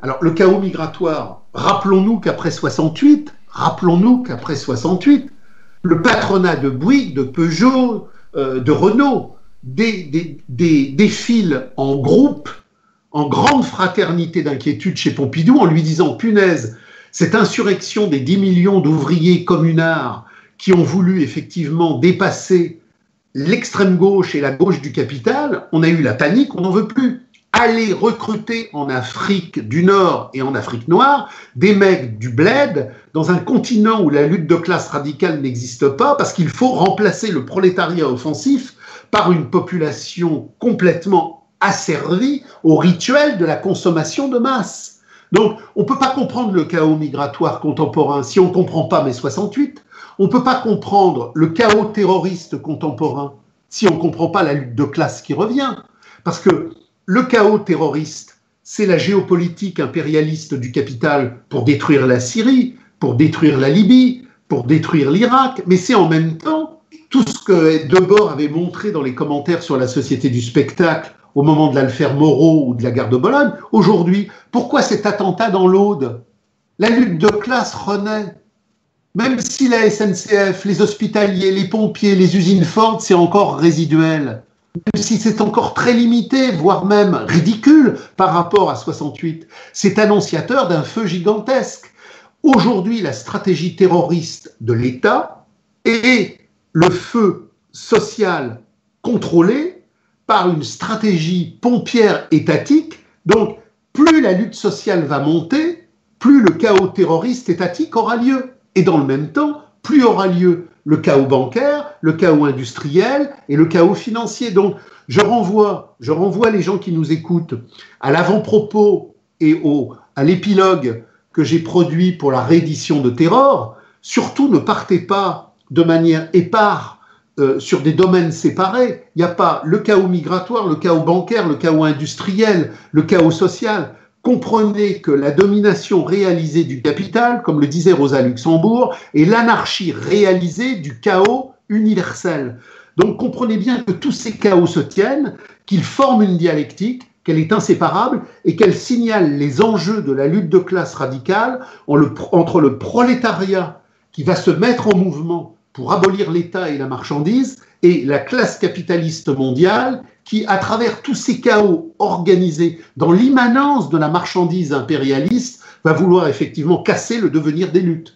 Alors, le chaos migratoire, rappelons-nous qu'après 68, le patronat de Bouygues, de Peugeot, de Renault, défile en groupe, en grande fraternité d'inquiétude chez Pompidou, en lui disant, punaise, cette insurrection des 10 millions d'ouvriers communards qui ont voulu effectivement dépasser l'extrême gauche et la gauche du capital, on a eu la panique, on n'en veut plus. Aller recruter en Afrique du Nord et en Afrique noire des mecs du bled dans un continent où la lutte de classe radicale n'existe pas, parce qu'il faut remplacer le prolétariat offensif par une population complètement asservie au rituel de la consommation de masse. Donc, on ne peut pas comprendre le chaos migratoire contemporain si on ne comprend pas mai 68. On ne peut pas comprendre le chaos terroriste contemporain si on ne comprend pas la lutte de classe qui revient. Parce que le chaos terroriste, c'est la géopolitique impérialiste du capital pour détruire la Syrie, pour détruire la Libye, pour détruire l'Irak, mais c'est en même temps tout ce que Debord avait montré dans les commentaires sur la société du spectacle au moment de l'affaire Moreau ou de la guerre de Bologne. Aujourd'hui, pourquoi cet attentat dans l'Aude? La lutte de classe renaît. Même si la SNCF, les hospitaliers, les pompiers, les usines Ford, c'est encore résiduel. Même si c'est encore très limité, voire même ridicule par rapport à 68, c'est annonciateur d'un feu gigantesque. Aujourd'hui, la stratégie terroriste de l'État est le feu social contrôlé par une stratégie pompière étatique. Donc, plus la lutte sociale va monter, plus le chaos terroriste étatique aura lieu. Et dans le même temps, plus aura lieu le chaos bancaire, le chaos industriel et le chaos financier. Donc, je renvoie les gens qui nous écoutent à l'avant-propos et à l'épilogue que j'ai produit pour la réédition de Terror. Surtout, ne partez pas de manière épars sur des domaines séparés. Il n'y a pas le chaos migratoire, le chaos bancaire, le chaos industriel, le chaos social. Comprenez que la domination réalisée du capital, comme le disait Rosa Luxembourg, est l'anarchie réalisée du chaos universel. Donc comprenez bien que tous ces chaos se tiennent, qu'ils forment une dialectique, qu'elle est inséparable et qu'elle signale les enjeux de la lutte de classe radicale entre le prolétariat qui va se mettre en mouvement pour abolir l'État et la marchandise et la classe capitaliste mondiale qui, à travers tous ces chaos organisés dans l'immanence de la marchandise impérialiste, va vouloir effectivement casser le devenir des luttes.